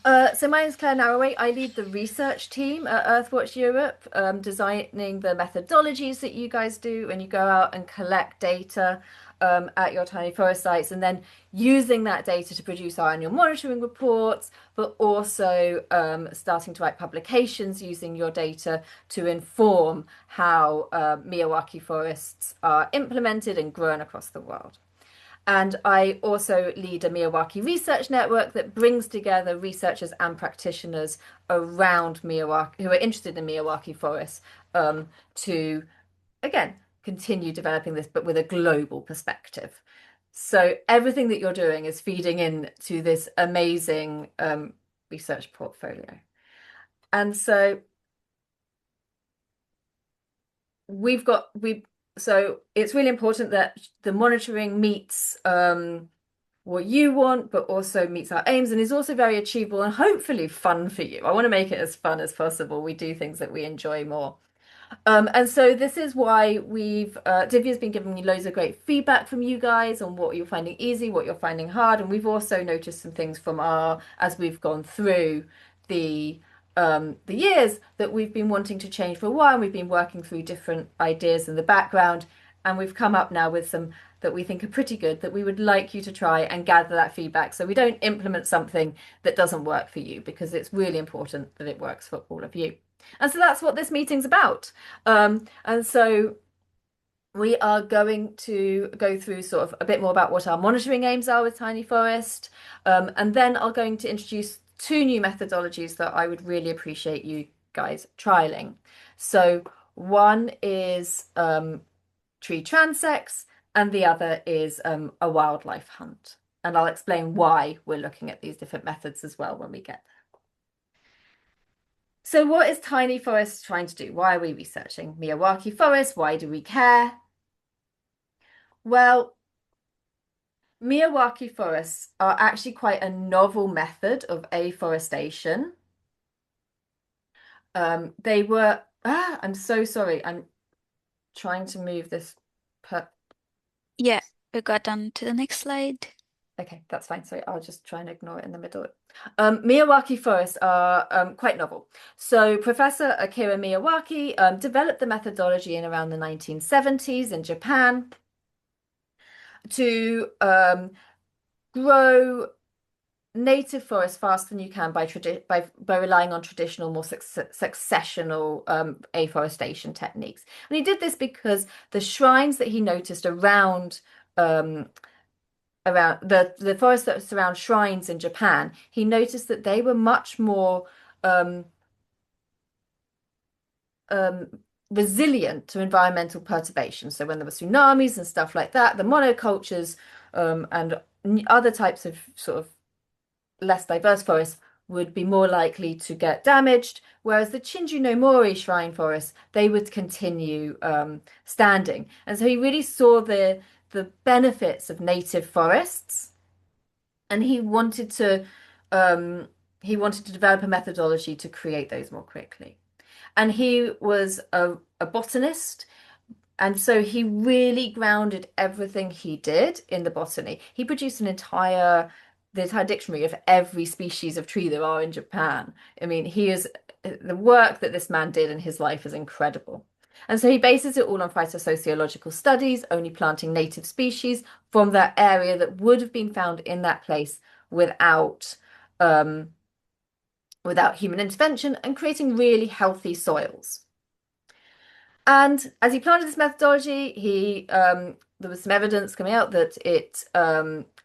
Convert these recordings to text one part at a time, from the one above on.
So my name is Claire Narraway. I lead the research team at Earthwatch Europe, designing the methodologies that you guys do when you go out and collect data at your tiny forest sites, and then using that data to produce our annual monitoring reports, but also starting to write publications using your data to inform how Miyawaki forests are implemented and grown across the world. And I also lead a Miyawaki research network that brings together researchers and practitioners around Miyawaki who are interested in Miyawaki forests to, again, continue developing this, but with a global perspective. So everything that you're doing is feeding into this amazing research portfolio. And so we so it's really important that the monitoring meets what you want, but also meets our aims and is also very achievable and hopefully fun for you. I want to make it as fun as possible. We do things that we enjoy more. And so this is why Divya's been giving me loads of great feedback from you guys on what you're finding easy, what you're finding hard. And we've also noticed some things as we've gone through the years that we've been wanting to change for a while. We've been working through different ideas in the background, and we've come up now with some that we think are pretty good that we would like you to try and gather that feedback so we don't implement something that doesn't work for you, because it's really important that it works for all of you. And so that's what this meeting's about. And so we are going to go through sort of a bit more about what our monitoring aims are with Tiny Forest. And then I'm going to introduce two new methodologies that I would really appreciate you guys trialing. So one is tree transects, and the other is a wildlife hunt. And I'll explain why we're looking at these different methods as well when we get there. So what is Tiny Forest trying to do? Why are we researching Miyawaki Forest? Why do we care? Well, Miyawaki forests are actually quite a novel method of afforestation. They were, I'm so sorry. I'm trying to move this. Yeah, we got on to the next slide. Okay, that's fine. So I'll just try and ignore it in the middle. Miyawaki forests are quite novel. So Professor Akira Miyawaki developed the methodology in around the 1970s in Japan to grow native forests faster than you can by relying on traditional, more successional afforestation techniques. And he did this because the shrines that he noticed around the forests that surround shrines in Japan, he noticed that they were much more um, resilient to environmental perturbations. So when there were tsunamis and stuff like that, the monocultures and other types of sort of less diverse forests would be more likely to get damaged, whereas the Chinju no Mori shrine forests, they would continue standing. And so he really saw the benefits of native forests, and he wanted to develop a methodology to create those more quickly. And he was a botanist, and so he really grounded everything he did in the botany. He produced the entire dictionary of every species of tree there are in Japan. I mean, the work that this man did in his life is incredible. And so he bases it all on phytosociological studies, only planting native species from that area that would have been found in that place without um, without human intervention, and creating really healthy soils. And as he planted this methodology, there was some evidence coming out that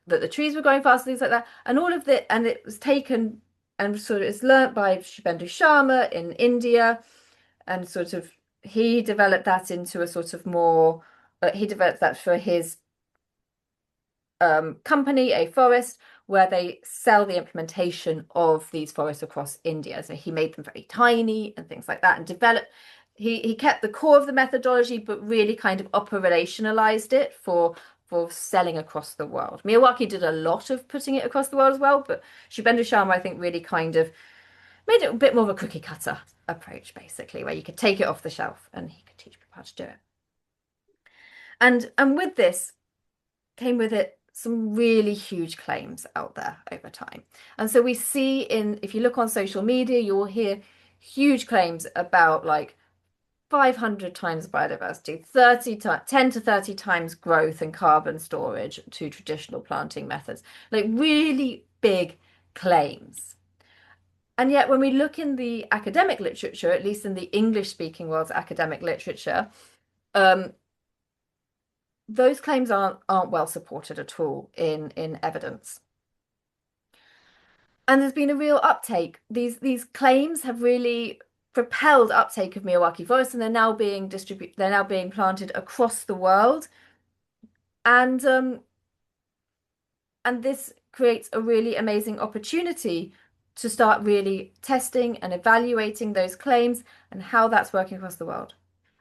that the trees were growing faster, things like that, and all of that, and it was taken and sort of is learnt by Shubhendu Sharma in India, and sort of he developed that into a sort of more. He developed that for his company, A Forest, where they sell the implementation of these forests across India. So he made them very tiny and things like that, and developed. He kept the core of the methodology, but really kind of operationalized it for selling across the world. Miyawaki did a lot of putting it across the world as well, but Shubhendu Sharma, I think, really kind of made it a bit more of a cookie cutter approach, basically, where you could take it off the shelf and he could teach people how to do it. And with this came with it some really huge claims out there over time. And so we see if you look on social media, you'll hear huge claims about like 500 times biodiversity, 10 to 30 times growth in carbon storage to traditional planting methods, like really big claims. And yet, when we look in the academic literature, at least in the English speaking world's academic literature, um, those claims aren't well supported at all in evidence. And there's been a real uptake. These claims have really propelled uptake of Miyawaki forests, and they're now being planted across the world. And and this creates a really amazing opportunity to start really testing and evaluating those claims and how that's working across the world.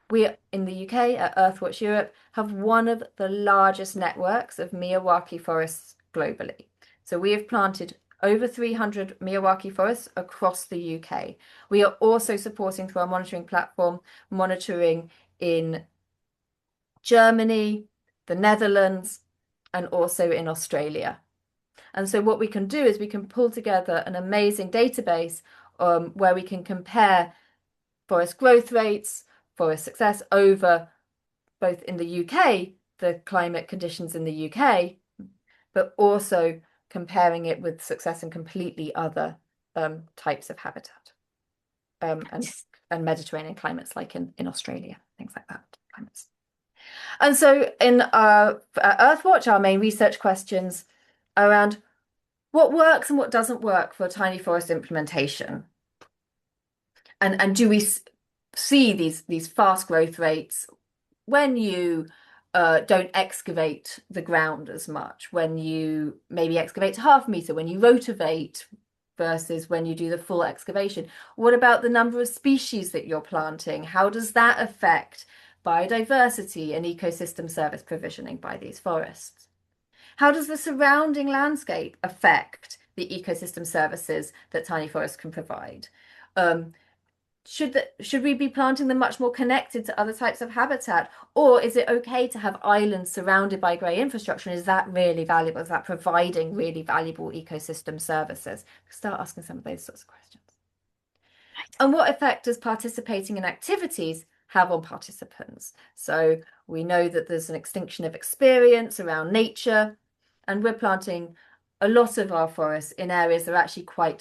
We in the UK at Earthwatch Europe have one of the largest networks of Miyawaki forests globally. So we have planted over 300 Miyawaki forests across the UK. We are also supporting through our monitoring platform, monitoring in Germany, the Netherlands, and also in Australia. And so what we can do is we can pull together an amazing database where we can compare forest growth rates, forest success over both in the UK, the climate conditions in the UK, but also comparing it with success in completely other types of habitat and Mediterranean climates like in Australia, things like that, climates. And so in Earthwatch, our main research questions around what works and what doesn't work for tiny forest implementation. And do we see these fast growth rates when you don't excavate the ground as much, when you maybe excavate to half meter, when you rotivate versus when you do the full excavation? What about the number of species that you're planting? How does that affect biodiversity and ecosystem service provisioning by these forests? How does the surrounding landscape affect the ecosystem services that tiny forests can provide? Should we be planting them much more connected to other types of habitat? Or is it okay to have islands surrounded by grey infrastructure? And is that really valuable? Is that providing really valuable ecosystem services? Start asking some of those sorts of questions. And what effect does participating in activities have on participants? So we know that there's an extinction of experience around nature, and we're planting a lot of our forests in areas that are actually quite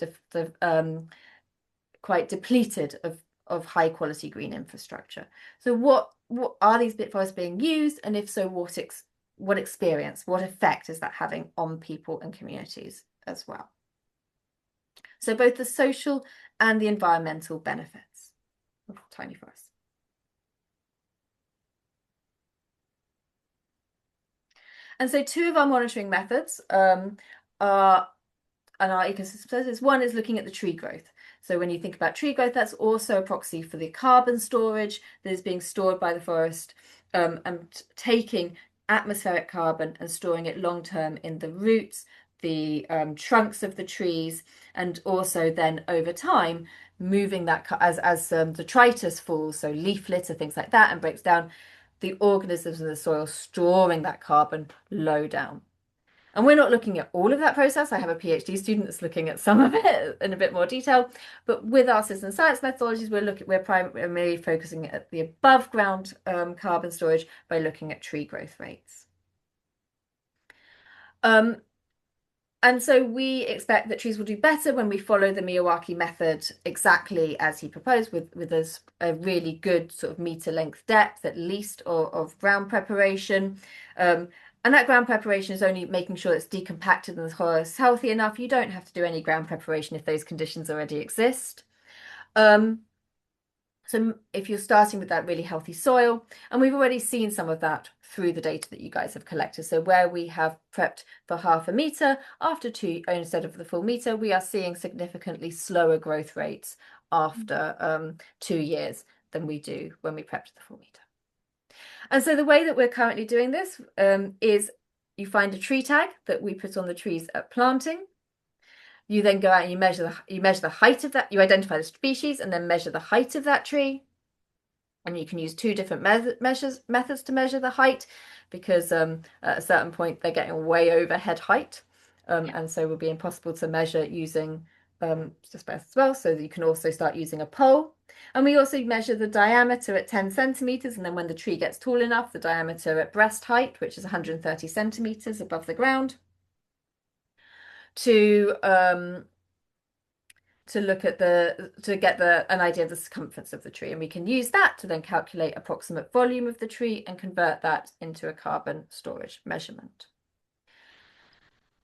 depleted of high quality green infrastructure. So what are these bit forests being used? And if so, what experience, what effect is that having on people and communities as well? So both the social and the environmental benefits of tiny forests. And so two of our monitoring methods are and our ecosystem services. One is looking at the tree growth. So when you think about tree growth, that's also a proxy for the carbon storage that is being stored by the forest and taking atmospheric carbon and storing it long term in the roots, the trunks of the trees, and also then over time moving that as detritus falls, so leaf litter, things like that, and breaks down, the organisms in the soil storing that carbon low down. And we're not looking at all of that process. I have a PhD student that's looking at some of it in a bit more detail. But with our citizen science methodologies, we're primarily focusing at the above ground carbon storage by looking at tree growth rates. And so we expect that trees will do better when we follow the Miyawaki method exactly as he proposed, with a really good sort of meter length depth at least of ground preparation. And that ground preparation is only making sure it's decompacted and the soil is healthy enough. You don't have to do any ground preparation if those conditions already exist. So if you're starting with that really healthy soil, and we've already seen some of that through the data that you guys have collected. So where we have prepped for half a meter after instead of the full meter, we are seeing significantly slower growth rates after 2 years than we do when we prepped the full meter. And so the way that we're currently doing this is you find a tree tag that we put on the trees at planting. You then go out and you measure the height of that. You identify the species and then measure the height of that tree. And you can use two different methods to measure the height. because at a certain point they're getting way over head height. And so it will be impossible to measure using just as well. So that you can also start using a pole. And we also measure the diameter at 10 centimeters. And then when the tree gets tall enough, the diameter at breast height, which is 130 centimeters above the ground, to look at to get an idea of the circumference of the tree. And we can use that to then calculate approximate volume of the tree and convert that into a carbon storage measurement.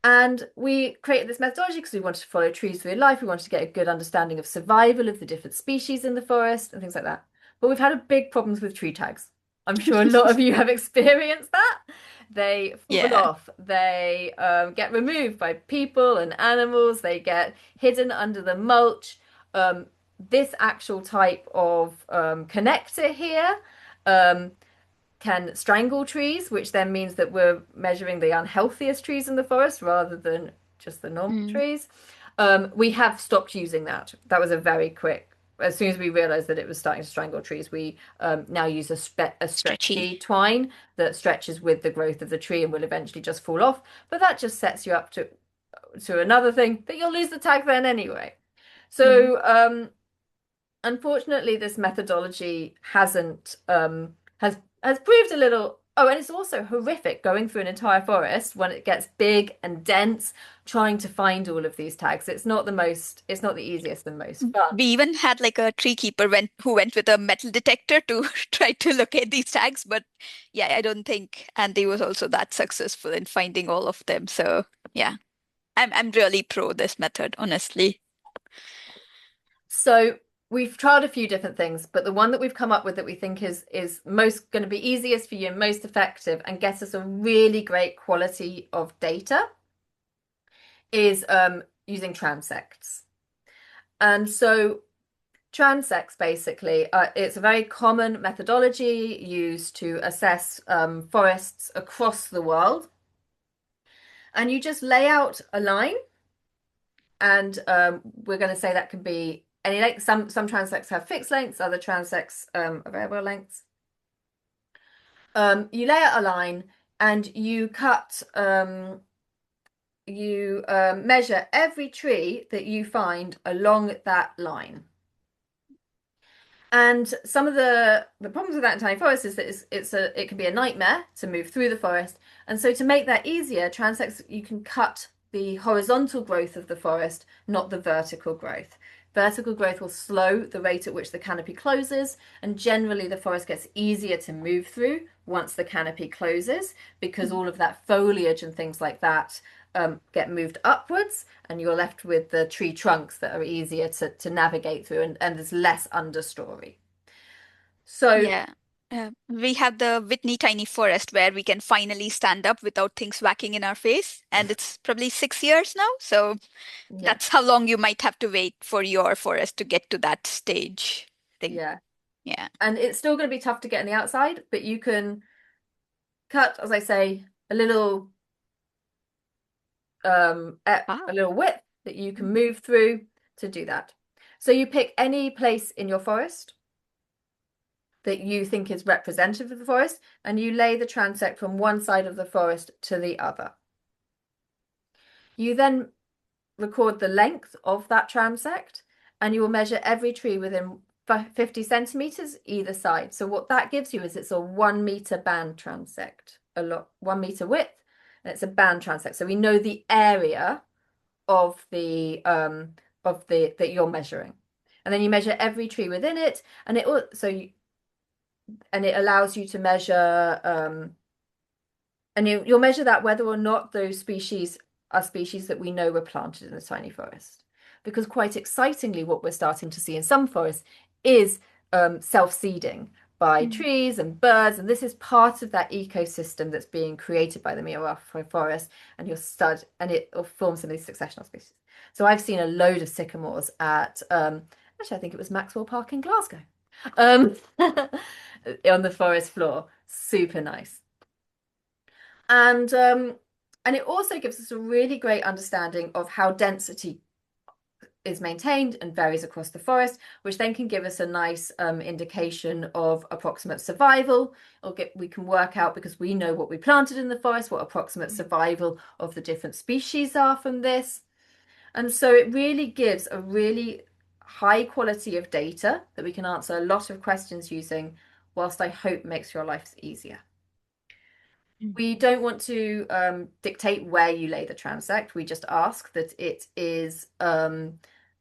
And we created this methodology because we wanted to follow trees through life. We wanted to get a good understanding of survival of the different species in the forest and things like that. But we've had a big problems with tree tags. I'm sure a lot of you have experienced that. They fall Yeah. off. They get removed by people and animals. They get hidden under the mulch. This actual type of connector here can strangle trees, which then means that we're measuring the unhealthiest trees in the forest rather than just the normal Mm. trees. We have stopped using that. That was a very quick. As soon as we realized that it was starting to strangle trees, we now use a Stretchy. stretchy twine that stretches with the growth of the tree and will eventually just fall off. But that just sets you up to another thing that you'll lose the tag then anyway. Mm. So unfortunately, this methodology hasn't has proved a little. Oh, and it's also horrific going through an entire forest when it gets big and dense, trying to find all of these tags. It's not the easiest and most fun. We even had like a tree keeper who went with a metal detector to try to locate these tags, but yeah, I don't think Andy was also that successful in finding all of them. So yeah, I'm really pro this method, honestly. So we've tried a few different things, but the one that we've come up with that we think is most going to be easiest for you and most effective and get us a really great quality of data is using transects. And so transects basically, it's a very common methodology used to assess forests across the world. And you just lay out a line, and we're going to say that can be any length. Some transects have fixed lengths, other transects are variable lengths. You lay out a line, and you measure every tree that you find along that line. And some of the problems with that in tiny forests is that it can be a nightmare to move through the forest. And so to make that easier, transects you can cut the horizontal growth of the forest, not the vertical growth. Vertical growth will slow the rate at which the canopy closes, and generally the forest gets easier to move through once the canopy closes because all of that foliage and things like that get moved upwards, and you're left with the tree trunks that are easier to navigate through, and there's less understory. So, Yeah. We have the Whitney Tiny Forest where we can finally stand up without things whacking in our face. And it's probably 6 years now. So yeah, that's how long you might have to wait for your forest to get to that stage. I think. yeah. Yeah. And it's still going to be tough to get on the outside, but you can cut, as I say, a Wow. little width that you can move through to do that. So you pick any place in your forest that you think is representative of the forest, and you lay the transect from one side of the forest to the other. You then record the length of that transect, and you will measure every tree within 50 centimeters either side. So what that gives you is it's a 1 meter band transect, 1 meter width, and it's a band transect. So we know the area of the that you're measuring, and then you measure every tree within it, and it allows you to measure and you'll measure that whether or not those species are species that we know were planted in a tiny forest. Because quite excitingly, what we're starting to see in some forests is self-seeding by Mm. trees and birds, and this is part of that ecosystem that's being created by the Miroir forest, and it will form some of these successional species. So I've seen a load of sycamores at actually I think it was Maxwell Park in Glasgow um, on the forest floor. Super nice. And it also gives us a really great understanding of how density is maintained and varies across the forest, which then can give us a nice indication of approximate survival. We can work out, because we know what we planted in the forest, what approximate survival of the different species are from this. And so it really gives a really high quality of data that we can answer a lot of questions using, whilst I hope makes your life easier. We don't want to dictate where you lay the transect. We just ask that it is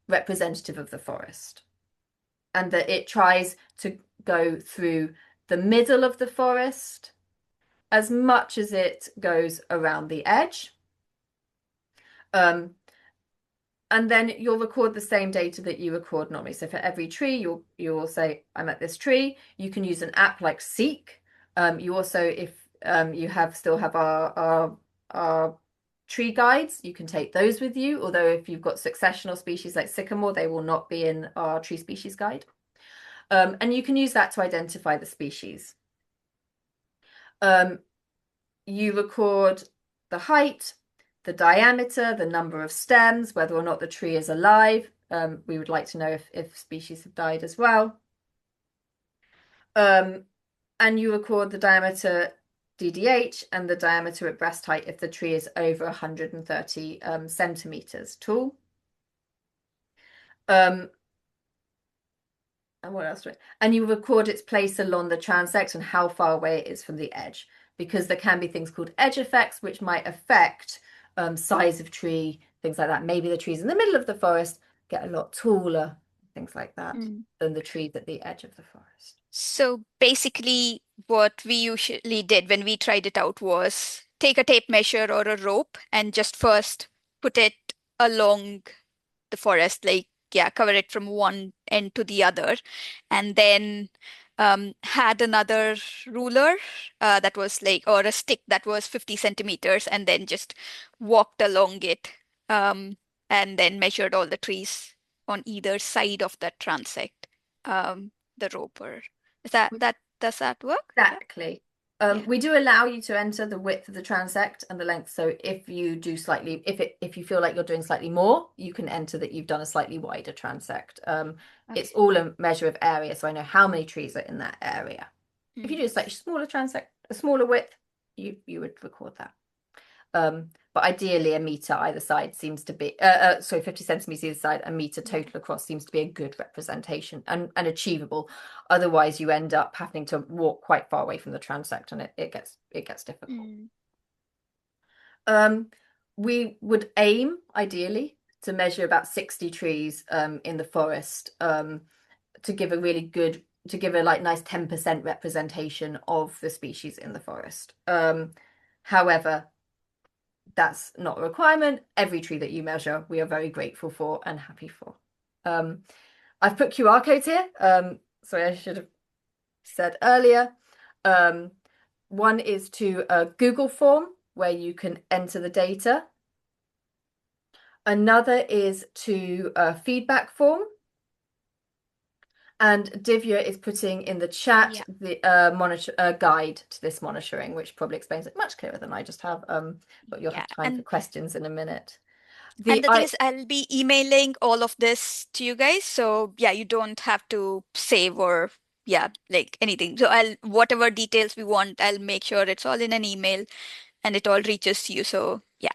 representative of the forest, and that it tries to go through the middle of the forest as much as it goes around the edge. And then you'll record the same data that you record normally. So for every tree, you'll say, I'm at this tree. You can use an app like Seek. You also, if you still have our tree guides, you can take those with you. Although if you've got successional species like sycamore, they will not be in our tree species guide. And you can use that to identify the species. You record the height, the diameter, the number of stems, whether or not the tree is alive. We would like to know if species have died as well. And you record the diameter DDH and the diameter at breast height if the tree is over 130 centimeters tall. And what else? And you record its place along the transect and how far away it is from the edge, because there can be things called edge effects, which might affect size of tree, things like that. Maybe the trees in the middle of the forest get a lot taller, things like that, than the trees at the edge of the forest. So basically, what we usually did when we tried it out was take a tape measure or a rope and just first put it along the forest, like, yeah, cover it from one end to the other, and then had another ruler that was like, or a stick that was 50 centimeters, and then just walked along it, and then measured all the trees on either side of that transect, the rope. Or is that does that work? Exactly. Yeah. We do allow you to enter the width of the transect and the length. So if you do slightly, if you feel like you're doing slightly more, you can enter that you've done a slightly wider transect. It's Okay. all a measure of area, so I know how many trees are in that area. If you do a slightly smaller transect, a smaller width, you would record that. But ideally, a meter either side seems to be, 50 centimeters either side, a meter total across seems to be a good representation and achievable. Otherwise, you end up having to walk quite far away from the transect, and it gets difficult. We would aim ideally to measure about 60 trees in the forest to give a really good, to give a like nice 10% representation of the species in the forest. However, that's not a requirement. Every tree that you measure, we are very grateful for and happy for. I've put QR codes here. Sorry, I should have said earlier. One is to a Google form where you can enter the data. Another is to a feedback form. And Divya is putting in the chat the guide to this monitoring, which probably explains it much clearer than I just have. But you'll have time for questions in a minute. And the thing is, I'll be emailing all of this to you guys. So yeah, you don't have to save or like anything. So whatever details we want, I'll make sure it's all in an email and it all reaches to you. So yeah.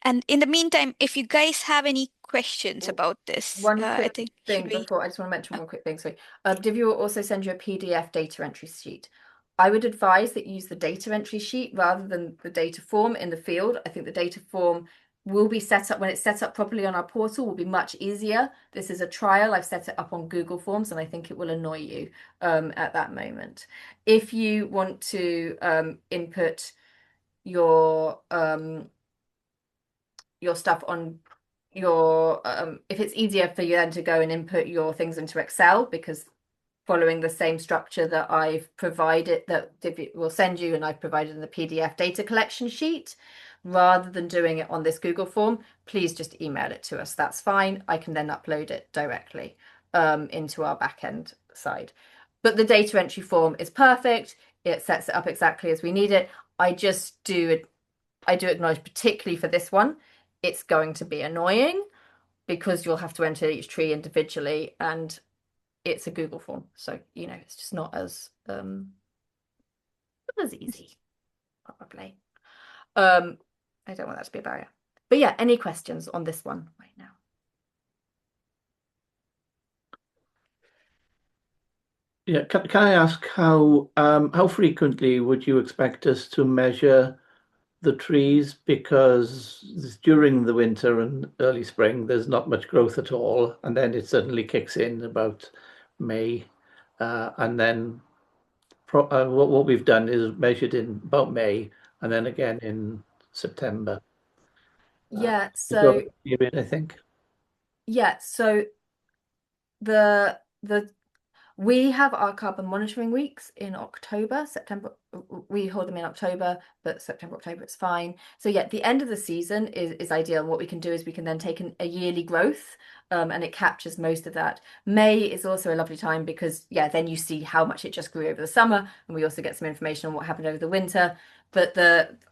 And in the meantime, if you guys have any questions about this, One I quick think thing before, I just want to mention one quick thing. Sorry. Divya will also send you a PDF data entry sheet. I would advise that you use the data entry sheet rather than the data form in the field. I think the data form will be set up when it's set up properly on our portal, will be much easier. This is a trial. I've set it up on Google Forms, and I think it will annoy you at that moment. If you want to input your stuff on your if it's easier for you then to go and input your things into Excel, because following the same structure that I've provided, that Divya will send you, and I've provided in the PDF data collection sheet, rather than doing it on this Google form, please just email it to us. That's fine. I can then upload it directly into our backend side. But the data entry form is perfect. It sets it up exactly as we need it. I do acknowledge, particularly for this one, it's going to be annoying. because you'll have to enter each tree individually, and it's a Google form. So, it's just not as easy, probably. Um, I don't want that to be a barrier. But yeah, any questions on this one right now? Yeah, can I ask how frequently would you expect us to measure the trees? Because during the winter and early spring, there's not much growth at all, and then it suddenly kicks in about May, and then what we've done is measured in about May, and then again in September. Uh, Yeah, we've got so a period, I think. yeah, so the we have our carbon monitoring weeks in October, September. We hold them in October, but September, October, it's fine. So yeah, the end of the season is ideal. What we can do is we can then take a yearly growth, and it captures most of that. May is also a lovely time because yeah, then you see how much it just grew over the summer, and we also get some information on what happened over the winter. But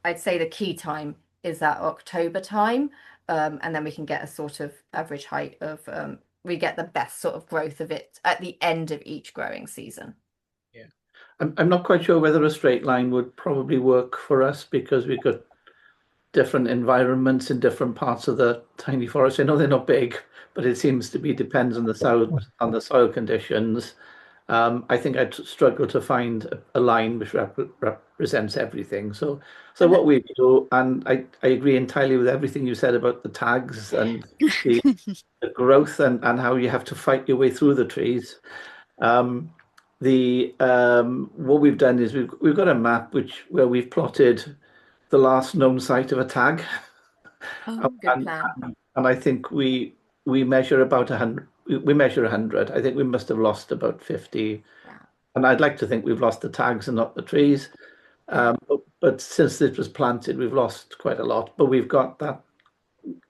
I'd say the key time is that October time, and then we can get a sort of average height of we get the best sort of growth of it at the end of each growing season. Yeah. I'm not quite sure whether a straight line would probably work for us because we've got different environments in different parts of the tiny forest. I know they're not big, but it seems to be depends on the soil conditions. I think I'd struggle to find a line which represents everything. So And what we do, and I agree entirely with everything you said about the tags and the growth and how you have to fight your way through the trees. Um, the what we've done is we've got a map where we've plotted the last known site of a tag, oh, good and plan. and I think we measure about 100. We measure 100. I think we must have lost about 50, Wow. and I'd like to think we've lost the tags and not the trees. Yeah. But since it was planted, we've lost quite a lot. But we've got that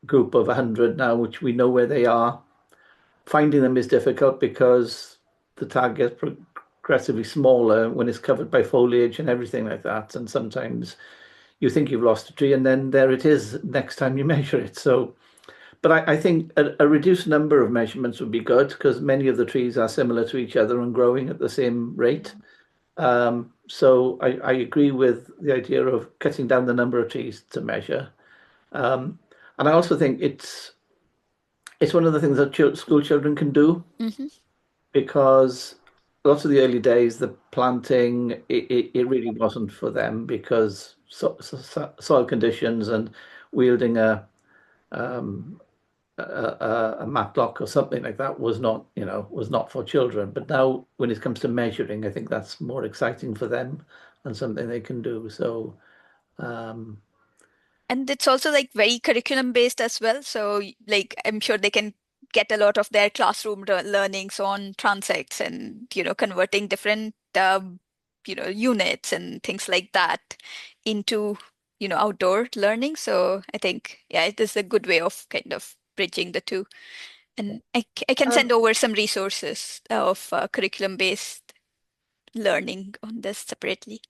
group of 100 now, which we know where they are. Finding them is difficult because the tag gets progressively smaller when it's covered by foliage and everything like that. And sometimes you think you've lost a tree, and then there it is next time you measure it. So, but I think a reduced number of measurements would be good because many of the trees are similar to each other and growing at the same rate. So I agree with the idea of cutting down the number of trees to measure. Um, and I also think it's one of the things that school children can do Mhm. because lots of the early days, the planting, it really wasn't for them because soil conditions and wielding um, a matlock or something like that was not for children. But now, when it comes to measuring, I think that's more exciting for them and something they can do. So, um, And it's also like very curriculum based as well. So like I'm sure they can get a lot of their classroom learnings on transects and converting different units and things like that into outdoor learning. So I think yeah, it is a good way of kind of bridging the two. And I can send Um, over some resources of curriculum based learning on this separately.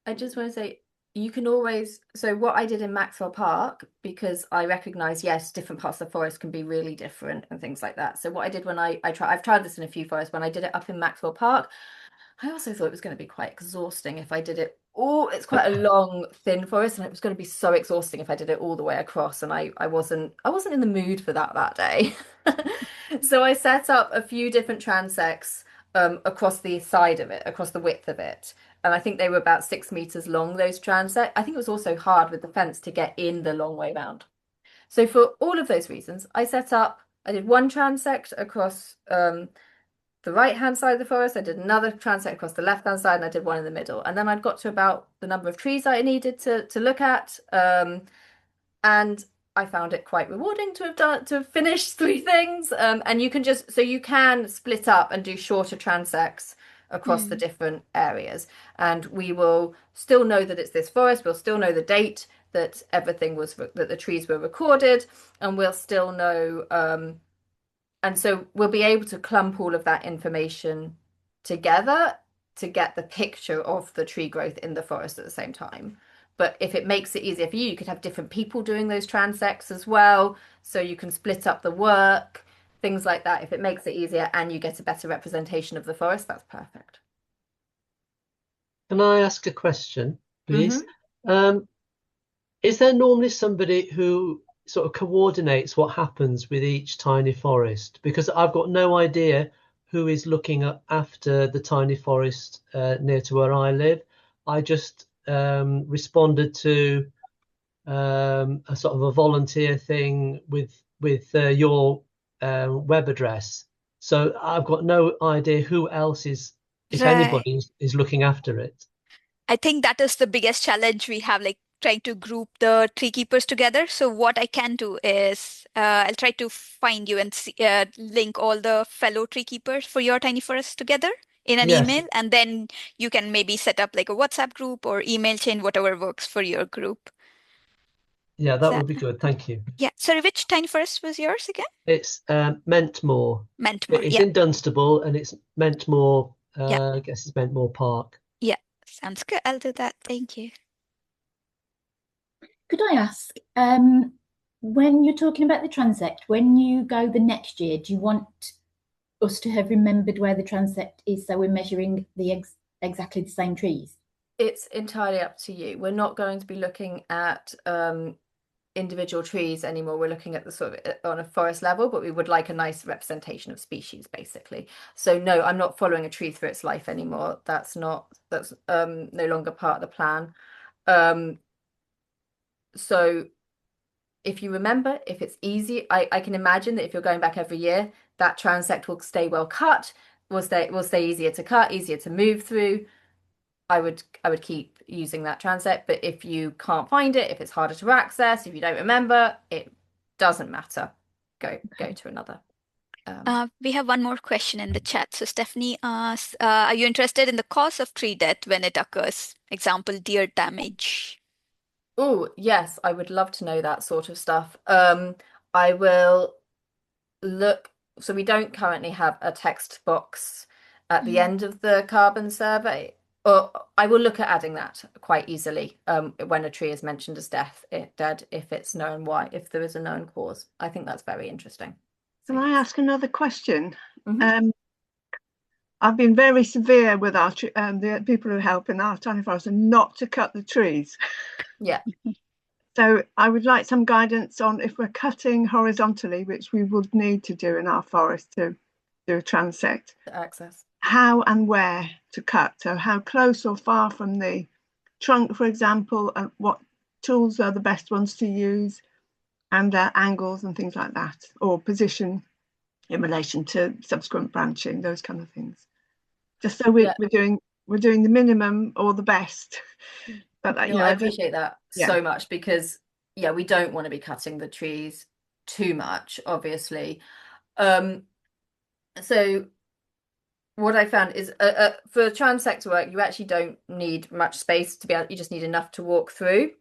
I just want to say you can always, so what I did in Maxwell Park, because I recognize, yes, different parts of the forest can be really different and things like that. So what I did when I've tried this in a few forests, when I did it up in Maxwell Park, I also thought it was going to be quite exhausting if I did it all. It's quite a long, thin forest, and it was going to be so exhausting if I did it all the way across. And I wasn't in the mood for that day. So I set up a few different transects across the side of it, across the width of it. And I think they were about 6 meters long, those transects. I think it was also hard with the fence to get in the long way round. So for all of those reasons, I did one transect across the right hand side of the forest. I did another transect across the left hand side, and I did one in the middle. And then I'd got to about the number of trees I needed to look at. And I found it quite rewarding to have finished three things. And you can split up and do shorter transects across the Mm. different areas. And we will still know that it's this forest. We'll still know the date that that the trees were recorded, and we'll still know and so we'll be able to clump all of that information together to get the picture of the tree growth in the forest at the same time. But if it makes it easier for you, you could have different people doing those transects as well. So you can split up the work, things like that. If it makes it easier and you get a better representation of the forest, that's perfect. Can I ask a question, please? Mm-hmm. Is there normally somebody who sort of coordinates what happens with each tiny forest? Because I've got no idea who is looking after the tiny forest near to where I live. I just responded to a sort of a volunteer thing with your web address. So I've got no idea who else is, if Right. anybody, is looking after it. I think that is the biggest challenge we have, like trying to group the tree keepers together. So what I can do is I'll try to find you and link all the fellow tree keepers for your tiny forest together in an Yes, email, and then you can maybe set up like a WhatsApp group or email chain, whatever works for your group. yeah, Is that that would be good. Thank you. yeah? Sorry, which tiny forest was yours again? It's Mentmore. Mentmore. It's Yeah, in Dunstable and it's Mentmore. yeah, I guess it's Mentmore Park. yeah. Sounds good. I'll do that. Thank you. Could I ask, when you're talking about the transect, when you go the next year, do you want us to have remembered where the transect is so we're measuring the exactly the same trees? It's entirely up to you. We're not going to be looking at individual trees anymore. We're looking at the sort of on a forest level, but we would like a nice representation of species, basically. So no, I'm not following a tree through its life anymore. That's no longer part of the plan. So if you remember, if it's easy, I can imagine that if you're going back every year, that transect will stay well cut, will stay easier to cut, easier to move through. I would keep using that transect, but if you can't find it, if it's harder to access, if you don't remember, it doesn't matter. Go to another. We have one more question in the chat. So Stephanie asks, are you interested in the cause of tree death when it occurs? Example, deer damage. Oh, yes, I would love to know that sort of stuff. I will look. So we don't currently have a text box at the end of the carbon survey. Or I will look at adding that quite easily when a tree is mentioned as dead, if it's known why, if there is a known cause. I think that's very interesting. Can I ask another question? Mm-hmm. I've been very severe with our the people who help in our tiny forest and not to cut the trees. Yeah. So I would like some guidance on if we're cutting horizontally, which we would need to do in our forest to do a transect. To access. How and where to cut. So how close or far from the trunk, for example, and what tools are the best ones to use, and angles and things like that, or position in relation to subsequent branching, those kind of things. Just so we're doing the minimum or the best. But I appreciate that so much, because we don't want to be cutting the trees too much, obviously. So what I found is for transect work, you actually don't need much space to be able, you just need enough to walk through.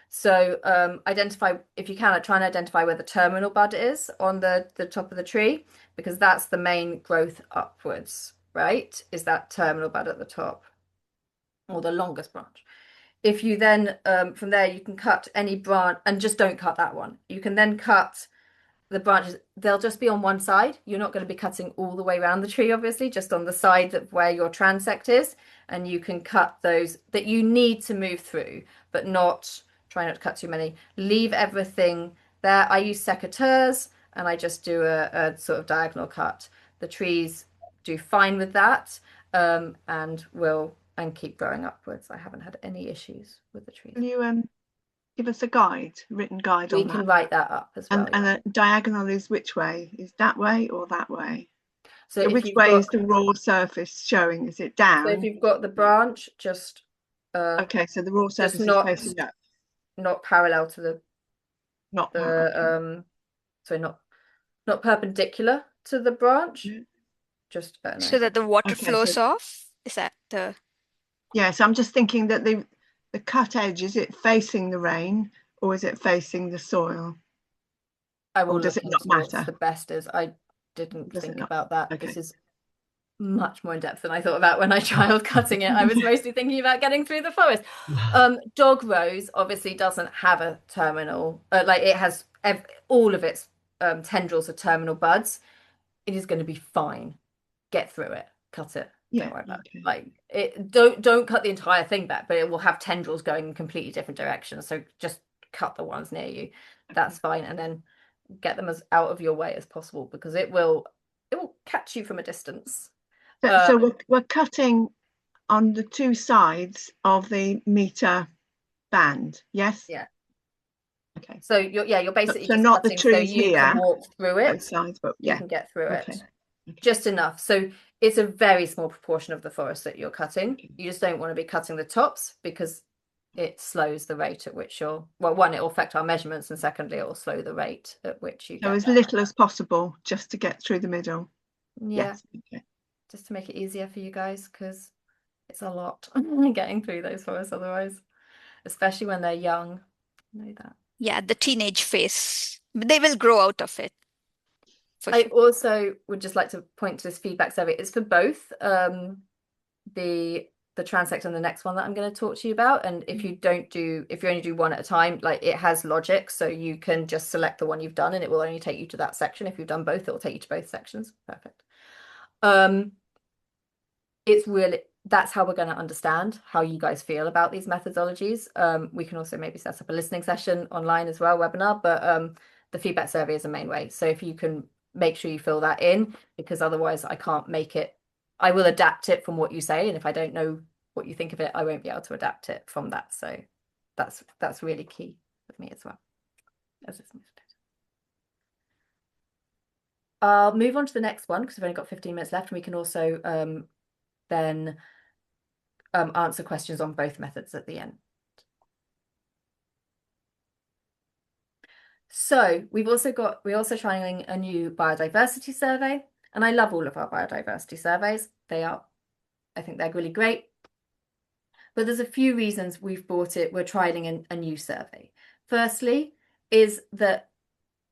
So identify, if you can, try and identify where the terminal bud is on the top of the tree, because that's the main growth upwards, right? Is that terminal bud at the top, or the longest branch. If you then from there you can cut any branch, and just don't cut that one. You can then cut the branches, they'll just be on one side. You're not going to be cutting all the way around the tree, obviously, just on the side of where your transect is, and you can cut those that you need to move through, but try not to cut too many. Leave everything there. I use secateurs, and I just do a sort of diagonal cut. The trees do fine with that, and keep growing upwards. I haven't had any issues with the trees. Will you give us a written guide on that? We can write that up as well. And a diagonal is which way? Is that way or that way? So which way is the raw surface showing? Is it down? So if you've got the branch, just okay, so the raw surface is facing up, not parallel to the okay. Not perpendicular to the branch, just so that the water flows off. Is that the? Yes, I'm just thinking that the cut edge, is it facing the rain or is it facing the soil? I will or does look it not into matter? the best is. I didn't think about that. Okay. This is much more in depth than I thought about when I trialed cutting it. I was mostly thinking about getting through the forest. Dog rose obviously doesn't have a terminal, like it has all of its tendrils are terminal buds. It is going to be fine. Get through it, cut it. Yeah, Don't worry about okay. it. Like it, don't cut the entire thing back, but it will have tendrils going in completely different directions. So just cut the ones near you. That's fine, and then get them as out of your way as possible because it will catch you from a distance. So we're cutting on the two sides of the meter band, yes? Yeah. Okay. So you're basically So just not the cutting so trees you here, can walk through both it. sides, but You yeah. can get through Okay. it. Just enough. So it's a very small proportion of the forest that you're cutting. Okay. You just don't want to be cutting the tops because it slows the rate at which you're, well, one, it will affect our measurements, and secondly, it will slow the rate at which you So get as there. little as possible just to get through the middle. Yeah, Yes. Okay. just to make it easier for you guys because it's a lot getting through those forests otherwise, especially when they're young. I know that. Yeah, the teenage phase. They will grow out of it. For I sure. also would just like to point to this feedback survey. It's for both the transect and the next one that I'm going to talk to you about. And if you only do one at a time, like it has logic, so you can just select the one you've done and it will only take you to that section. If you've done both, it will take you to both sections. Perfect. It's really, that's how we're going to understand how you guys feel about these methodologies. We can also maybe set up a listening session online as well, webinar, but the feedback survey is the main way. So if you can make sure you fill that in, because otherwise I can't make it, I will adapt it from what you say. And if I don't know what you think of it, I won't be able to adapt it from that. So that's really key with me as well. I'll move on to the next one because we've only got 15 minutes left, and we can also then answer questions on both methods at the end. So we're also trialing a new biodiversity survey, and I love all of our biodiversity surveys. I think they're really great. But there's a few reasons we're trialing a new survey. Firstly, is that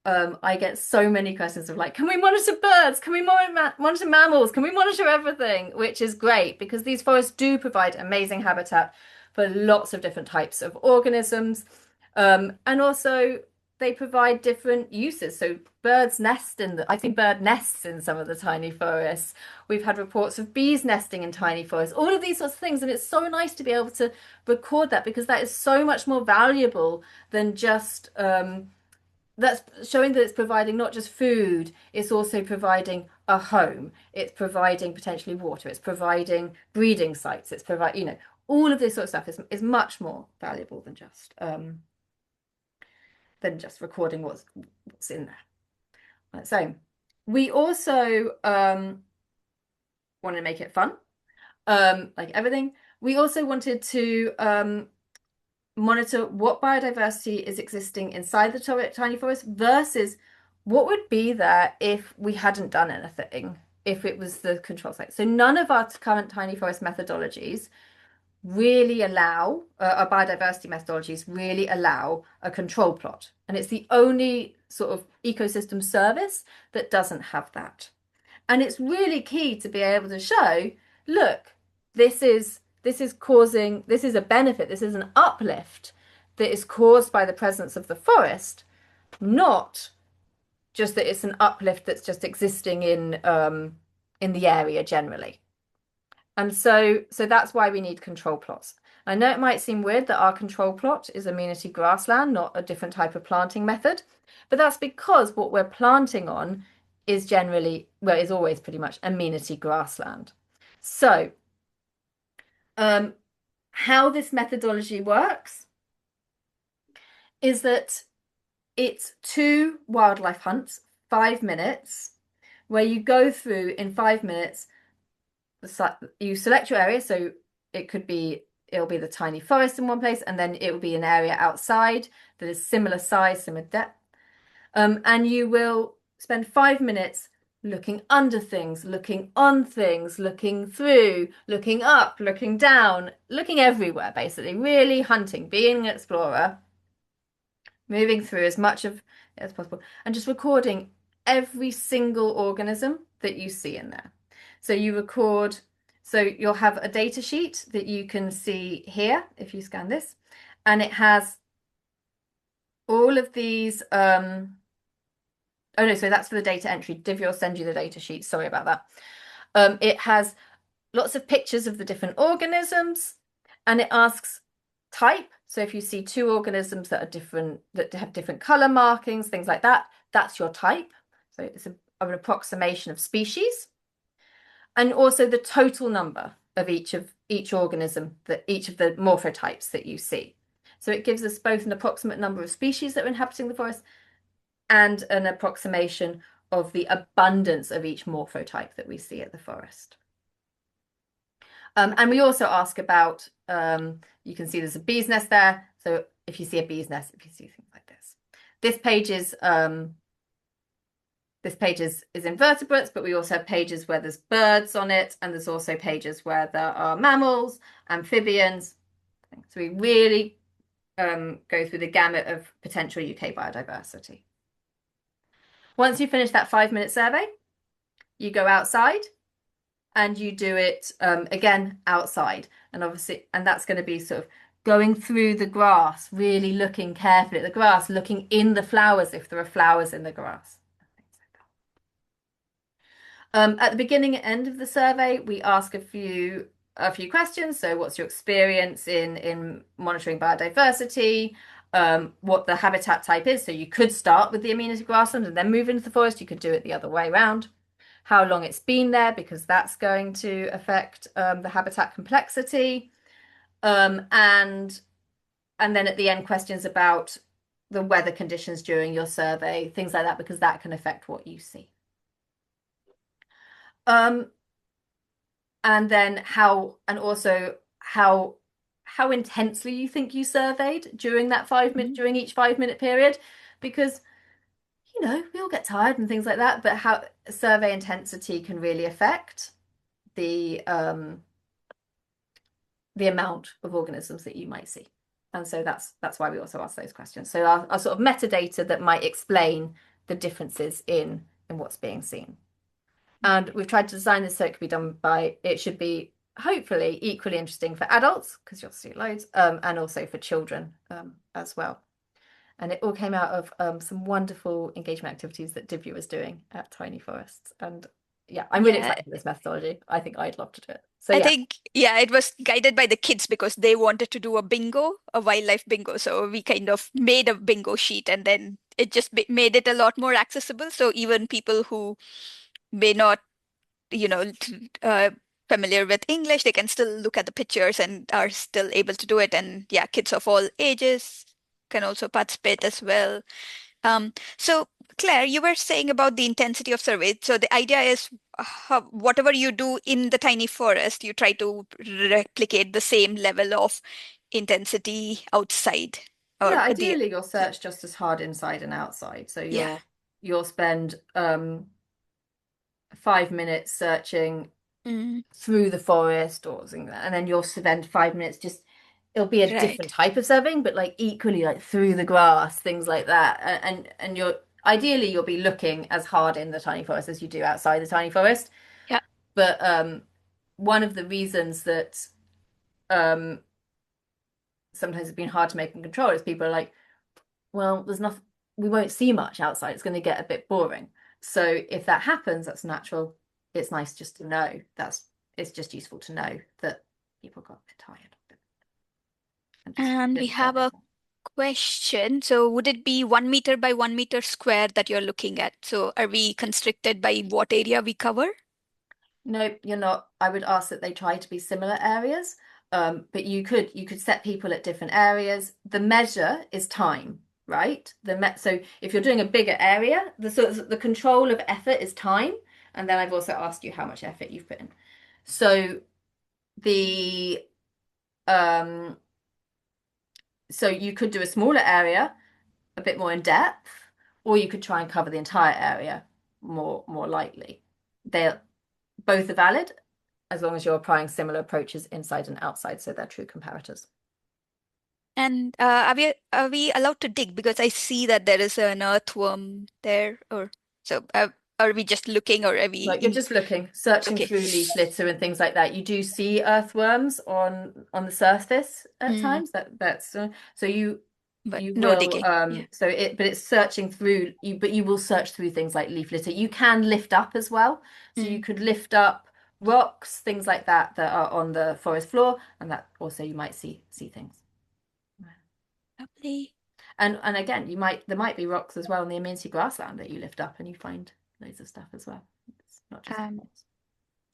I get so many questions of like, can we monitor birds? Can we monitor mammals? Can we monitor everything? Which is great because these forests do provide amazing habitat for lots of different types of organisms. And also they provide different uses. So I've seen bird nests in some of the tiny forests. We've had reports of bees nesting in tiny forests, all of these sorts of things. And it's so nice to be able to record that because that is so much more valuable than just that's showing that it's providing not just food, it's also providing a home, it's providing potentially water, it's providing breeding sites, it's providing, all of this sort of stuff is much more valuable than just recording what's in there. So we also want to make it fun, like everything. We also wanted to monitor what biodiversity is existing inside the tiny forest versus what would be there if we hadn't done anything, if it was the control site. So none of our current tiny forest methodologies really allow, our biodiversity methodologies really allow a control plot. And it's the only sort of ecosystem service that doesn't have that. And it's really key to be able to show, look, this is a benefit, this is an uplift that is caused by the presence of the forest, not just that it's an uplift that's just existing in the area generally. And so that's why we need control plots. I know it might seem weird that our control plot is amenity grassland, not a different type of planting method, but that's because what we're planting on is always pretty much amenity grassland. So how this methodology works is that it's 2 wildlife hunts, 5 minutes, where you go through in 5 minutes, you select your area, so it'll be the tiny forest in one place, and then it will be an area outside that is similar size, similar depth. And you will spend 5 minutes looking under things, looking on things, looking through, looking up, looking down, looking everywhere, basically, really hunting, being an explorer, moving through as much as possible, and just recording every single organism that you see in there. So you record, so you'll have a data sheet that you can see here if you scan this, and it has all of these, oh no, so that's for the data entry. Divya will send you the data sheet. Sorry about that. It has lots of pictures of the different organisms, and it asks type. So if you see two organisms that are different, that have different color markings, things like that, that's your type. So it's an approximation of species. And also the total number of each organism, that each of the morphotypes that you see. So it gives us both an approximate number of species that are inhabiting the forest and an approximation of the abundance of each morphotype that we see at the forest. And we also ask about, you can see there's a bee's nest there. So if you see a bee's nest, if you see things like this. This page is invertebrates, but we also have pages where there's birds on it, and there's also pages where there are mammals, amphibians. So we really go through the gamut of potential UK biodiversity. Once you finish that 5-minute survey, you go outside and you do it again outside. And obviously, and that's going to be sort of going through the grass, really looking carefully at the grass, looking in the flowers if there are flowers in the grass. At the beginning and end of the survey, we ask a few questions. So what's your experience in monitoring biodiversity? What the habitat type is. So you could start with the amenity grassland and then move into the forest. You could do it the other way around. How long it's been there, because that's going to affect the habitat complexity. And then at the end, questions about the weather conditions during your survey, things like that, because that can affect what you see. And then how intensely you think you surveyed during that 5-minute, during each 5-minute period, because you know we all get tired and things like that, but how survey intensity can really affect the amount of organisms that you might see. And so that's why we also ask those questions. So our sort of metadata that might explain the differences in what's being seen. And we've tried to design this so it could be done it should be hopefully equally interesting for adults, because you'll see loads, and also for children as well. And it all came out of some wonderful engagement activities that Divya was doing at Tiny Forests. And yeah, I'm really excited for this methodology. I think I'd love to do it. So I think, it was guided by the kids because they wanted to do a wildlife bingo. So we kind of made a bingo sheet, and then it just made it a lot more accessible. So even people who may not, familiar with English, they can still look at the pictures and are still able to do it. And yeah, kids of all ages can also participate as well. So Claire, you were saying about the intensity of survey. So the idea is whatever you do in the tiny forest, you try to replicate the same level of intensity outside. Yeah, ideally you'll search just as hard inside and outside. So you'll spend 5 minutes searching through the forest or something like that, and then you'll spend 5 minutes just, it'll be a different type of surveying, but like equally like through the grass, things like that. And ideally you'll be looking as hard in the tiny forest as you do outside the tiny forest. Yeah. But one of the reasons that sometimes it's been hard to make and control is people are like, well, there's nothing, we won't see much outside, it's going to get a bit boring. So if that happens, that's natural. It's nice just to know it's just useful to know that people got a bit tired. And we have a question. So would it be 1 meter by 1 meter square that you're looking at? So are we constricted by what area we cover? No, you're not. I would ask that they try to be similar areas, but you could set people at different areas. The measure is time, right? So if you're doing a bigger area, the control of effort is time, and then I've also asked you how much effort you've put in. So so you could do a smaller area, a bit more in depth, or you could try and cover the entire area more lightly. Both are valid as long as you're applying similar approaches inside and outside, so they're true comparators. And are we allowed to dig? Because I see that there is an earthworm there, or so. Are are we just looking, or are we Like you're just looking, searching Okay. through leaf litter and things like that. You do see earthworms on the surface at times. That's so but you no will digging? Yeah. so it's searching through you, but you will search through things like leaf litter. You can lift up as well. So you could lift up rocks, things like that are on the forest floor, and that also you might see things. Lovely. And again, there might be rocks as well in the amenity grassland that you lift up and you find loads of stuff as well. It's not just rocks.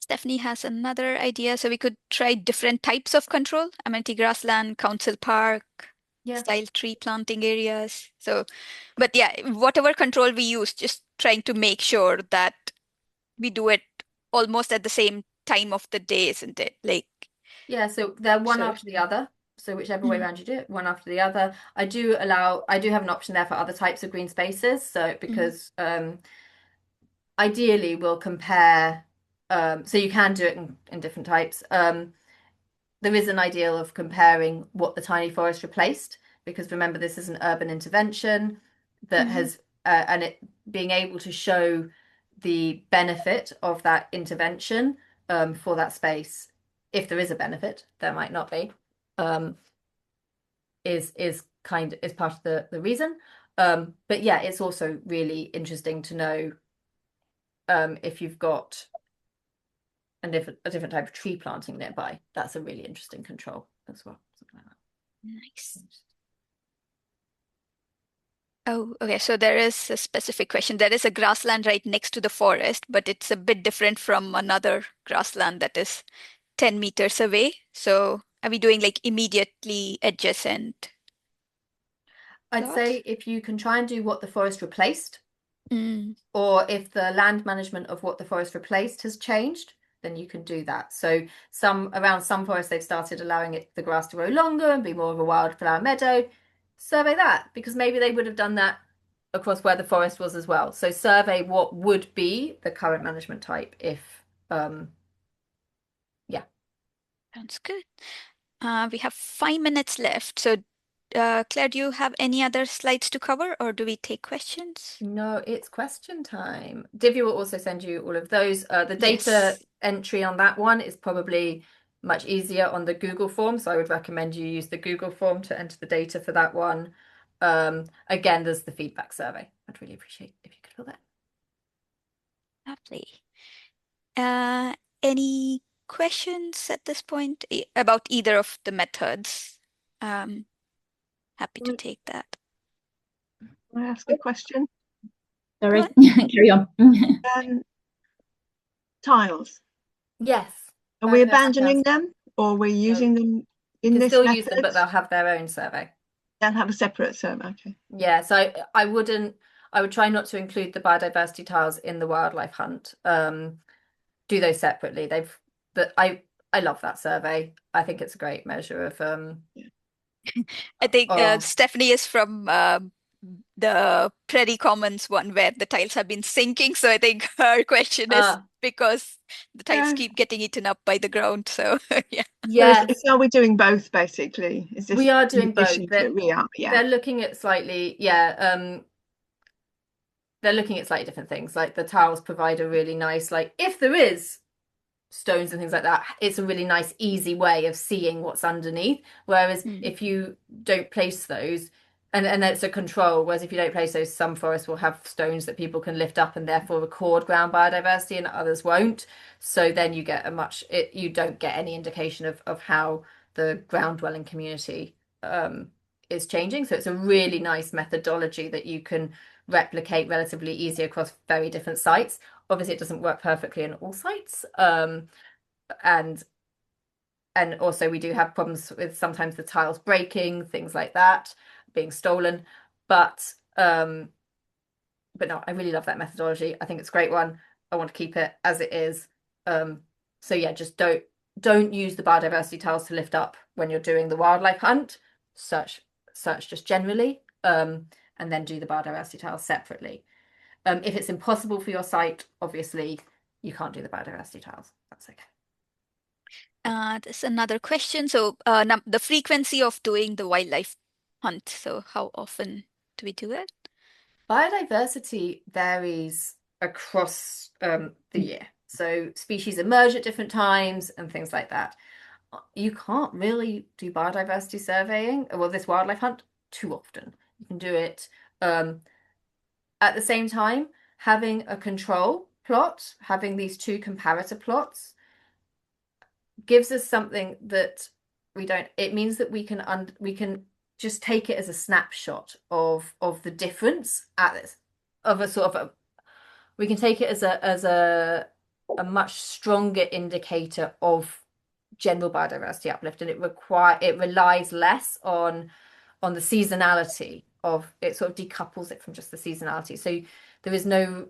Stephanie has another idea. So we could try different types of control, amenity grassland, council park, Yeah. style tree planting areas. So, but yeah, whatever control we use, just trying to make sure that we do it almost at the same time of the day, isn't it? Like, Yeah, so they're one So- after the other. So whichever way around you do it, one after the other. I do have an option there for other types of green spaces. So because ideally we'll compare, so you can do it in different types. There is an ideal of comparing what the tiny forest replaced, because remember, this is an urban intervention that has, and it being able to show the benefit of that intervention for that space, if there is a benefit, there might not be, is part of the reason. But yeah, it's also really interesting to know if you've got a different type of tree planting nearby. That's a really interesting control as well. Something like that. Nice. Oh, okay. So there is a specific question. There is a grassland right next to the forest, but it's a bit different from another grassland that is 10 meters away. So are we doing like immediately adjacent? I'd plots? say if you can try and do what the forest replaced, Mm, or if the land management of what the forest replaced has changed, then you can do that. So around some forests, they've started allowing the grass to grow longer and be more of a wildflower meadow. Survey that, because maybe they would have done that across where the forest was as well. So survey what would be the current management type if, sounds good. We have 5 minutes left. So Claire, do you have any other slides to cover, or do we take questions? No, it's question time. Divya will also send you all of those. The data Yes. entry on that one is probably much easier on the Google form, so I would recommend you use the Google form to enter the data for that one. Again, there's the feedback survey. I'd really appreciate if you could fill that. Lovely. Any questions at this point about either of the methods? Happy to take that. Can I ask a question? Sorry, Go carry on. Tiles. Yes. Are we Biodiversity abandoning tiles. them, or are we using them You in can this still method? use them, but they'll have their own survey. They'll have a separate survey. Okay. Yeah, so I would try not to include the biodiversity tiles in the wildlife hunt. Do those separately. But I love that survey. I think it's a great measure of I think of Stephanie is from the Prairie Commons one where the tiles have been sinking. So I think her question is because the tiles keep getting eaten up by the ground. So yeah. yes. So are we doing both basically? Is this We are doing in both. addition to- we are, yeah. They're looking at slightly, they're looking at slightly different things. Like the tiles provide a really nice, like if there is stones and things like that, it's a really nice, easy way of seeing what's underneath. Whereas if you don't place those, and it's a control, whereas if you don't place those, some forests will have stones that people can lift up and therefore record ground biodiversity, and others won't. So then you get you don't get any indication of how the ground dwelling community is changing. So it's a really nice methodology that you can replicate relatively easy across very different sites. Obviously, it doesn't work perfectly in all sites, and also we do have problems with sometimes the tiles breaking, things like that, being stolen. But no, I really love that methodology. I think it's a great one. I want to keep it as it is. So yeah, just don't use the biodiversity tiles to lift up when you're doing the wildlife hunt. Search just generally, and then do the biodiversity tiles separately. If it's impossible for your site, obviously you can't do the biodiversity tiles. That's okay. There's another question. So the frequency of doing the wildlife hunt. So how often do we do it? Biodiversity varies across the year. So species emerge at different times and things like that. You can't really do biodiversity surveying, well, this wildlife hunt, too often. You can do it at the same time, having a control plot, having these two comparator plots gives us something that we don't. It means that we can just take it as a snapshot of the difference at this, of a sort of a, we can take it as a much stronger indicator of general biodiversity uplift, and it relies less on the seasonality of it. Sort of decouples it from just the seasonality, so there is no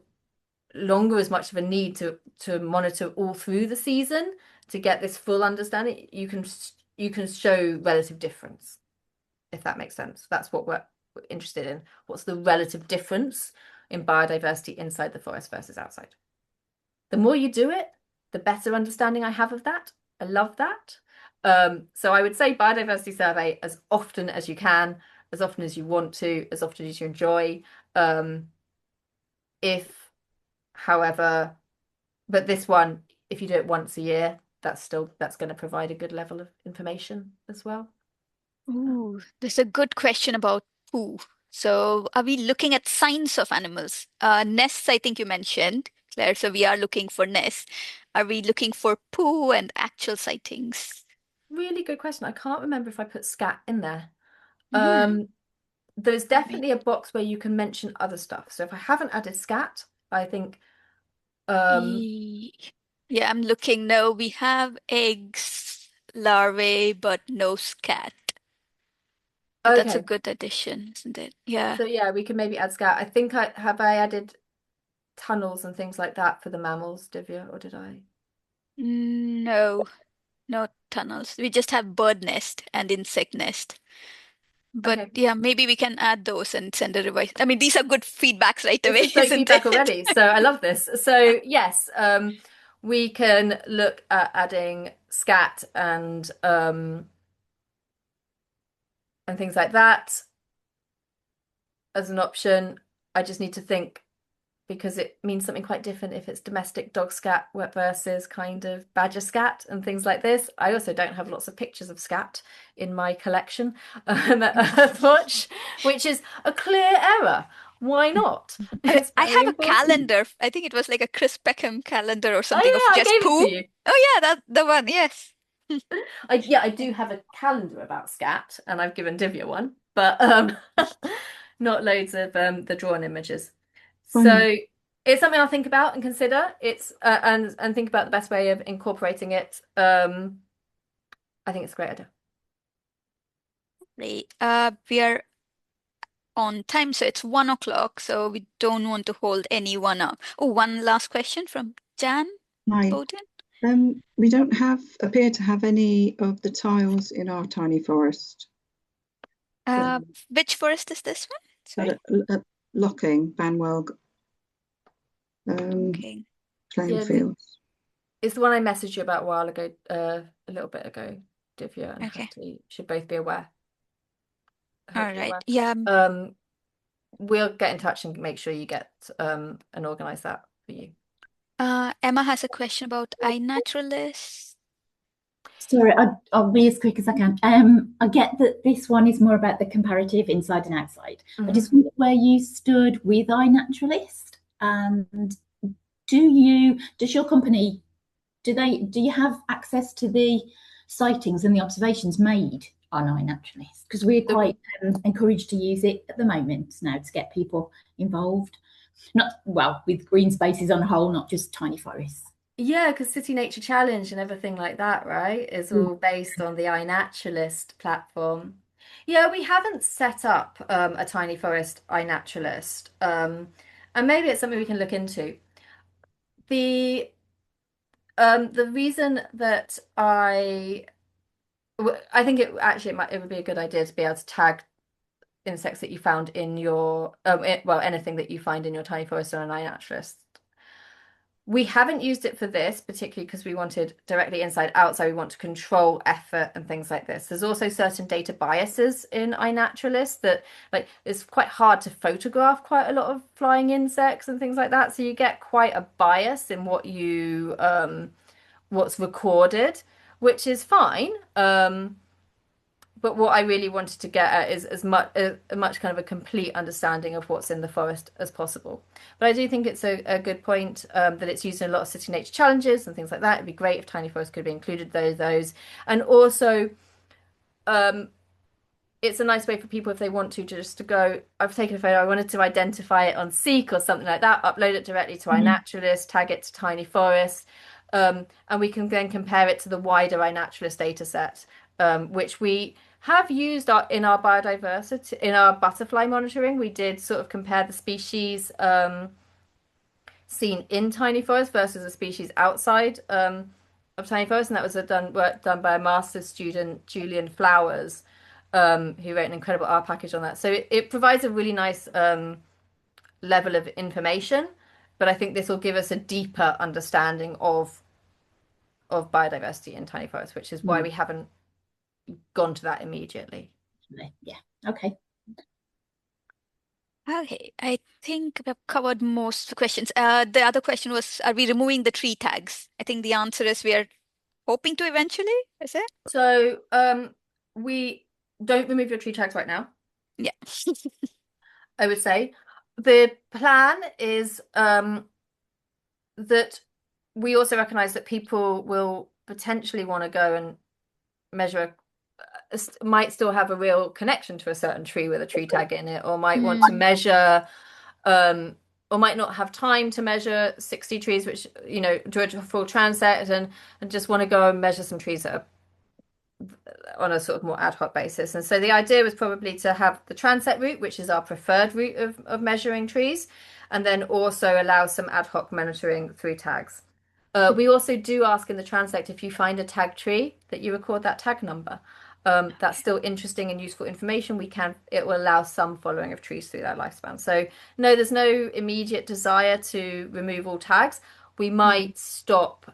longer as much of a need to monitor all through the season to get this full understanding. You can show relative difference, if that makes sense. That's what we're interested in. What's the relative difference in biodiversity inside the forest versus outside? The more you do it, the better understanding I have of that. I love that. So I would say biodiversity survey as often as you can, as often as you want to, as often as you enjoy. However, but this one, if you do it once a year, that's going to provide a good level of information as well. Ooh, there's a good question about poo. So are we looking at signs of animals? Nests, I think you mentioned, Claire. So we are looking for nests. Are we looking for poo and actual sightings? Really good question. I can't remember if I put scat in there. Yeah. There's definitely a box where you can mention other stuff. So if I haven't added scat, I think Yeah, I'm looking. No, we have eggs, larvae, but no scat. But that's a okay. good addition, isn't it? Yeah. So yeah, we can maybe add scat. I think I added tunnels and things like that for the mammals, Divya, or did I? No, no tunnels. We just have bird nest and insect nest. But Okay. yeah, maybe we can add those and send a revise. I mean, these are good feedbacks right This away, is great isn't feedback it? already. So I love this. So yes, we can look at adding scat and things like that as an option. I just need to think, because it means something quite different if it's domestic dog scat versus kind of badger scat and things like this. I also don't have lots of pictures of scat in my collection at Earthwatch, which is a clear error. Why not? It's I very have a important. calendar. I think it was like a Chris Peckham calendar or Oh something of yeah, I just gave it poo. to you. Oh yeah, that the one. Yes. I do have a calendar about scat, and I've given Divya one, but not loads of the drawn images. So it's something I'll think about and consider. It's and think about the best way of incorporating it. I think it's a great idea. Right. We are on time, so it's 1 o'clock. So we don't want to hold anyone up. Oh, one last question from Jan Hi. Bowden. We don't appear to have any of the tiles in our tiny forest. Which forest is this one? Sorry. At Locking, Banwell, Okay. playing Yeah, fields. it's the one I messaged you about a while ago, a little bit ago, Divya and Okay. Hattie should both be aware. All Hopefully right. aware. Yeah. We'll get in touch and make sure you get and organize that for you. Emma has a question about iNaturalist. Sorry, I'll be as quick as I can. I get that this one is more about the comparative inside and outside. I just wondered where you stood with iNaturalist, and does your company, do you have access to the sightings and the observations made on iNaturalist? Because we're quite encouraged to use it at the moment now to get people involved. With green spaces on a whole, not just tiny forests. Yeah, because City Nature Challenge and everything like that, right, is all based on the iNaturalist platform. Yeah, we haven't set up a tiny forest iNaturalist, and maybe it's something we can look into. The reason that I think it would be a good idea to be able to tag insects that you found in your anything that you find in your tiny forest on an iNaturalist. We haven't used it for this, particularly because we wanted directly inside out, so we want to control effort and things like this. There's also certain data biases in iNaturalist that, like, it's quite hard to photograph quite a lot of flying insects and things like that. So you get quite a bias in what you what's recorded, which is fine. But what I really wanted to get at is as much kind of a complete understanding of what's in the forest as possible. But I do think it's a good point that it's used in a lot of city nature challenges and things like that. It'd be great if tiny forests could be included those. And also, it's a nice way for people if they want to just to go, I've taken a photo, I wanted to identify it on Seek or something like that, upload it directly to iNaturalist, tag it to tiny forest, and we can then compare it to the wider iNaturalist data set, which we have used in our biodiversity, in our butterfly monitoring. We did sort of compare the species seen in tiny forest versus a species outside of tiny forest, and that was work done by a master's student, Julian Flowers, who wrote an incredible R package on that. So it provides a really nice level of information, but I think this will give us a deeper understanding of biodiversity in tiny forests, which is why we haven't gone to that immediately. Yeah. Okay. Okay, I think we've covered most of the questions. The other question was, are we removing the tree tags? I think the answer is we are hoping to eventually, is it? So we don't remove your tree tags right now. Yeah. I would say the plan is that we also recognize that people will potentially want to go and measure, might still have a real connection to a certain tree with a tree tag in it, or might want to measure, or might not have time to measure 60 trees, which, you know, do a full transect, and just want to go and measure some trees that are on a sort of more ad hoc basis. And so the idea was probably to have the transect route, which is our preferred route of measuring trees, and then also allow some ad hoc monitoring through tags. We also do ask in the transect, if you find a tag tree, that you record that tag number. That's still interesting and useful information. It will allow some following of trees through their lifespan. So no, there's no immediate desire to remove all tags. We might stop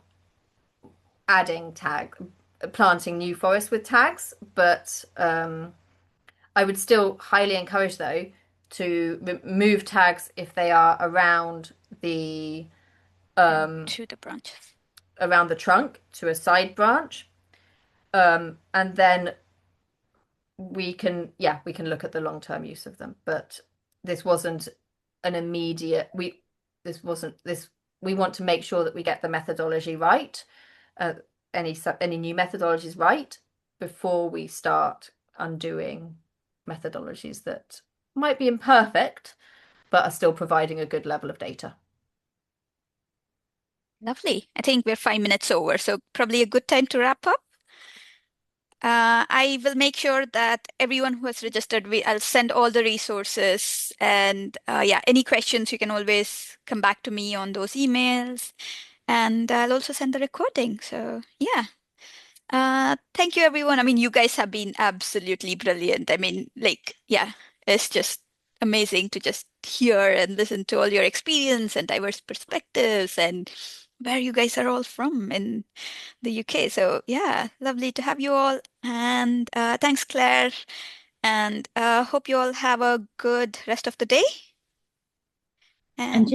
planting new forests with tags, but I would still highly encourage, though, to remove tags if they are around the to the branches, around the trunk to a side branch, and then we can look at the long-term use of them. But this wasn't an immediate. We want to make sure that we get the methodology right, any new methodologies right, before we start undoing methodologies that might be imperfect but are still providing a good level of data. Lovely. I think we're 5 minutes over, so probably a good time to wrap up. I will make sure that everyone who has registered, I'll send all the resources, and yeah, any questions, you can always come back to me on those emails, and I'll also send the recording. So yeah. Thank you, everyone. I mean, you guys have been absolutely brilliant. I mean, like, yeah, it's just amazing to just hear and listen to all your experience and diverse perspectives and where you guys are all from in the UK. So yeah, lovely to have you all. And thanks, Claire. And hope you all have a good rest of the day. And